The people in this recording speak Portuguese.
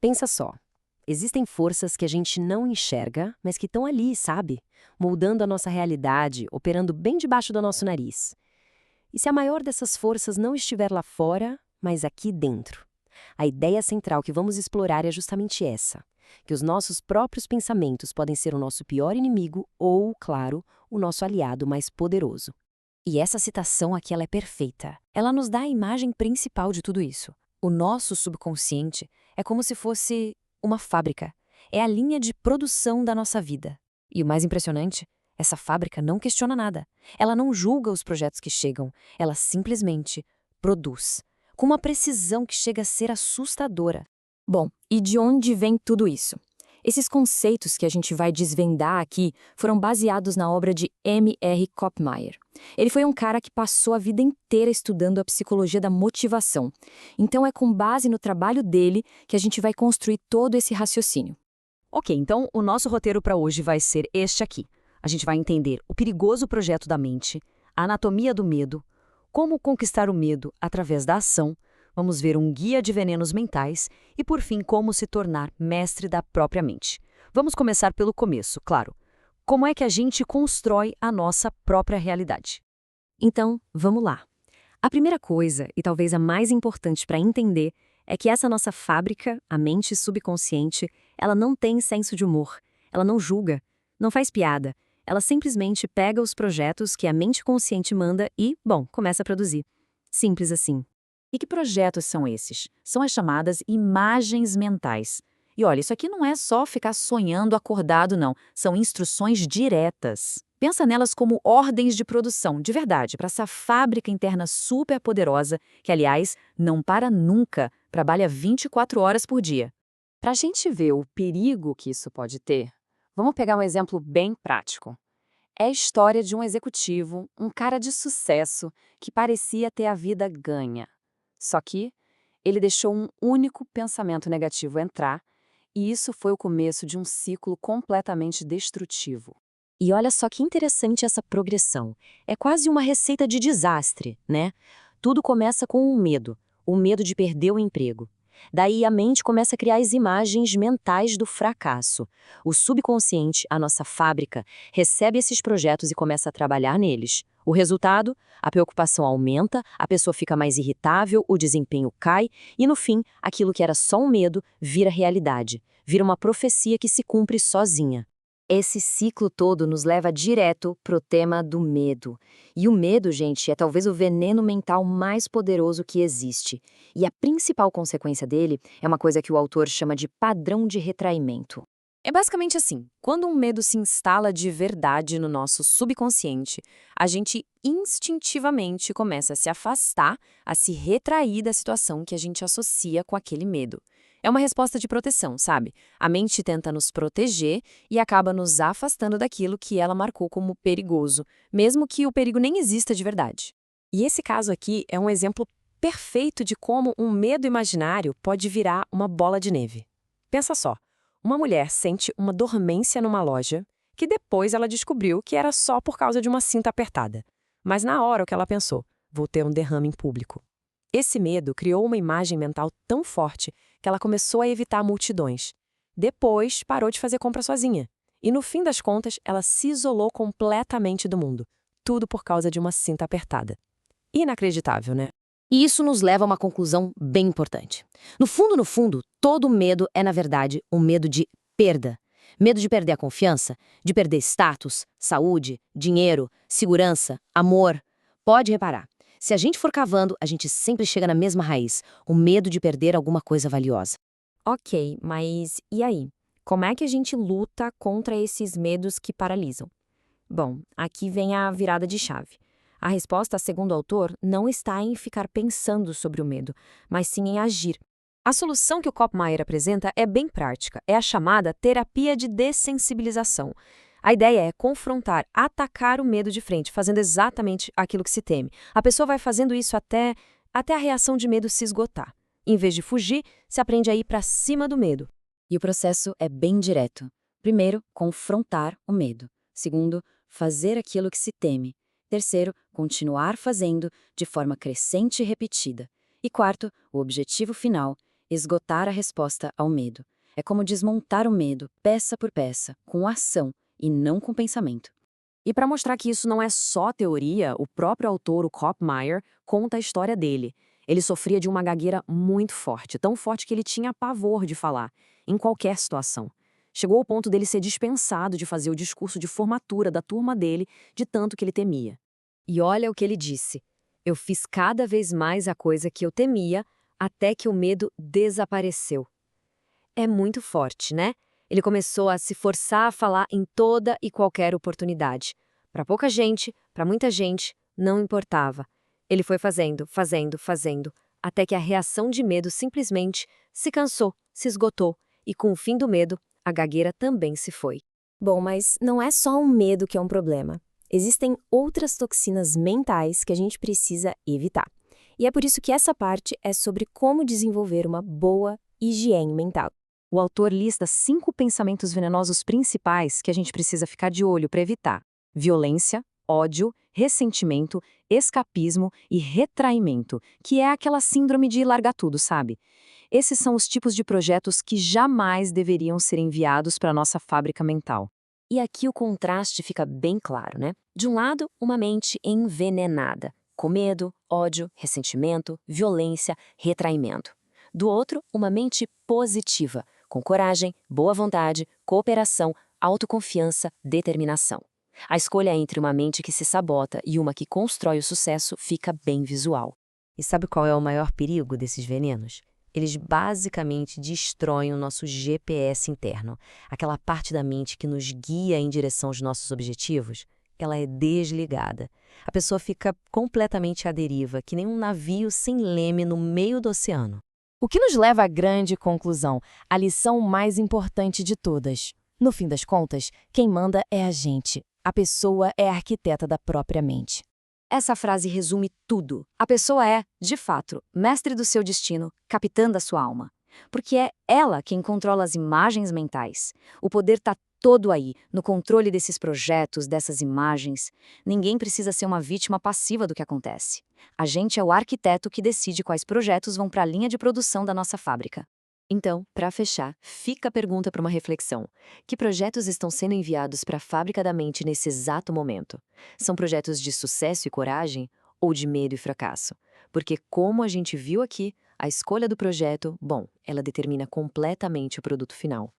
Pensa só. Existem forças que a gente não enxerga, mas que estão ali, sabe? Moldando a nossa realidade, operando bem debaixo do nosso nariz. E se a maior dessas forças não estiver lá fora, mas aqui dentro? A ideia central que vamos explorar é justamente essa: que os nossos próprios pensamentos podem ser o nosso pior inimigo ou, claro, o nosso aliado mais poderoso. E essa citação aqui ela é perfeita. Ela nos dá a imagem principal de tudo isso. O nosso subconsciente é como se fosse uma fábrica. É a linha de produção da nossa vida. E o mais impressionante, essa fábrica não questiona nada. Ela não julga os projetos que chegam. Ela simplesmente produz. Com uma precisão que chega a ser assustadora. Bom, e de onde vem tudo isso? Esses conceitos que a gente vai desvendar aqui foram baseados na obra de M.R. Koppmeier. Ele foi um cara que passou a vida inteira estudando a psicologia da motivação. Então é com base no trabalho dele que a gente vai construir todo esse raciocínio. Ok, então o nosso roteiro para hoje vai ser este aqui. A gente vai entender o perigoso projeto da mente, a anatomia do medo, como conquistar o medo através da ação. Vamos ver um guia de venenos mentais e, por fim, como se tornar mestre da própria mente. Vamos começar pelo começo, claro. Como é que a gente constrói a nossa própria realidade? Então, vamos lá. A primeira coisa, e talvez a mais importante para entender, é que essa nossa fábrica, a mente subconsciente, ela não tem senso de humor, ela não julga, não faz piada, ela simplesmente pega os projetos que a mente consciente manda e, bom, começa a produzir. Simples assim. E que projetos são esses? São as chamadas imagens mentais. E olha, isso aqui não é só ficar sonhando acordado, não. São instruções diretas. Pensa nelas como ordens de produção, de verdade, para essa fábrica interna super poderosa, que, aliás, não para nunca, trabalha 24 horas por dia. Para a gente ver o perigo que isso pode ter, vamos pegar um exemplo bem prático. É a história de um executivo, um cara de sucesso, que parecia ter a vida ganha. Só que ele deixou um único pensamento negativo entrar, e isso foi o começo de um ciclo completamente destrutivo. E olha só que interessante essa progressão. É quase uma receita de desastre, né? Tudo começa com o medo de perder o emprego. Daí a mente começa a criar as imagens mentais do fracasso. O subconsciente, a nossa fábrica, recebe esses projetos e começa a trabalhar neles. O resultado? A preocupação aumenta, a pessoa fica mais irritável, o desempenho cai e, no fim, aquilo que era só um medo vira realidade. Vira uma profecia que se cumpre sozinha. Esse ciclo todo nos leva direto pro tema do medo. E o medo, gente, é talvez o veneno mental mais poderoso que existe. E a principal consequência dele é uma coisa que o autor chama de padrão de retraimento. É basicamente assim: quando um medo se instala de verdade no nosso subconsciente, a gente instintivamente começa a se afastar, a se retrair da situação que a gente associa com aquele medo. É uma resposta de proteção, sabe? A mente tenta nos proteger e acaba nos afastando daquilo que ela marcou como perigoso, mesmo que o perigo nem exista de verdade. E esse caso aqui é um exemplo perfeito de como um medo imaginário pode virar uma bola de neve. Pensa só. Uma mulher sente uma dormência numa loja, que depois ela descobriu que era só por causa de uma cinta apertada. Mas na hora o que ela pensou? Vou ter um derrame em público. Esse medo criou uma imagem mental tão forte que ela começou a evitar multidões. Depois, parou de fazer compra sozinha. E no fim das contas, ela se isolou completamente do mundo. Tudo por causa de uma cinta apertada. Inacreditável, né? E isso nos leva a uma conclusão bem importante. No fundo, todo medo é, na verdade, um medo de perda. Medo de perder a confiança, de perder status, saúde, dinheiro, segurança, amor. Pode reparar, se a gente for cavando, a gente sempre chega na mesma raiz, o medo de perder alguma coisa valiosa. Ok, mas e aí? Como é que a gente luta contra esses medos que paralisam? Bom, aqui vem a virada de chave. A resposta, segundo o autor, não está em ficar pensando sobre o medo, mas sim em agir. A solução que o Koppmeier apresenta é bem prática, é a chamada terapia de dessensibilização. A ideia é confrontar, atacar o medo de frente, fazendo exatamente aquilo que se teme. A pessoa vai fazendo isso até a reação de medo se esgotar. Em vez de fugir, se aprende a ir para cima do medo. E o processo é bem direto. Primeiro, confrontar o medo. Segundo, fazer aquilo que se teme. Terceiro, continuar fazendo de forma crescente e repetida. E quarto, o objetivo final, esgotar a resposta ao medo. É como desmontar o medo, peça por peça, com ação e não com pensamento. E para mostrar que isso não é só teoria, o próprio autor, o Kopmeier, conta a história dele. Ele sofria de uma gagueira muito forte, tão forte que ele tinha pavor de falar, em qualquer situação. Chegou ao ponto dele ser dispensado de fazer o discurso de formatura da turma dele, de tanto que ele temia. E olha o que ele disse. Eu fiz cada vez mais a coisa que eu temia, até que o medo desapareceu. É muito forte, né? Ele começou a se forçar a falar em toda e qualquer oportunidade. Para pouca gente, para muita gente, não importava. Ele foi fazendo, até que a reação de medo simplesmente se cansou, se esgotou, e com o fim do medo, a gagueira também se foi. Bom, mas não é só o medo que é um problema. Existem outras toxinas mentais que a gente precisa evitar. E é por isso que essa parte é sobre como desenvolver uma boa higiene mental. O autor lista 5 pensamentos venenosos principais que a gente precisa ficar de olho para evitar: violência, ódio, ressentimento, escapismo e retraimento, que é aquela síndrome de largar tudo, sabe? Esses são os tipos de projetos que jamais deveriam ser enviados para a nossa fábrica mental. E aqui o contraste fica bem claro, né? De um lado, uma mente envenenada, com medo, ódio, ressentimento, violência, retraimento. Do outro, uma mente positiva, com coragem, boa vontade, cooperação, autoconfiança, determinação. A escolha entre uma mente que se sabota e uma que constrói o sucesso fica bem visual. E sabe qual é o maior perigo desses venenos? Eles basicamente destroem o nosso GPS interno, aquela parte da mente que nos guia em direção aos nossos objetivos. Ela é desligada. A pessoa fica completamente à deriva, que nem um navio sem leme no meio do oceano. O que nos leva à grande conclusão, a lição mais importante de todas. No fim das contas, quem manda é a gente. A pessoa é a arquiteta da própria mente. Essa frase resume tudo. A pessoa é, de fato, mestre do seu destino, capitã da sua alma. Porque é ela quem controla as imagens mentais. O poder está todo aí, no controle desses projetos, dessas imagens. Ninguém precisa ser uma vítima passiva do que acontece. A gente é o arquiteto que decide quais projetos vão para a linha de produção da nossa fábrica. Então, para fechar, fica a pergunta para uma reflexão. Que projetos estão sendo enviados para a fábrica da mente nesse exato momento? São projetos de sucesso e coragem ou de medo e fracasso? Porque, como a gente viu aqui, a escolha do projeto, bom, ela determina completamente o produto final.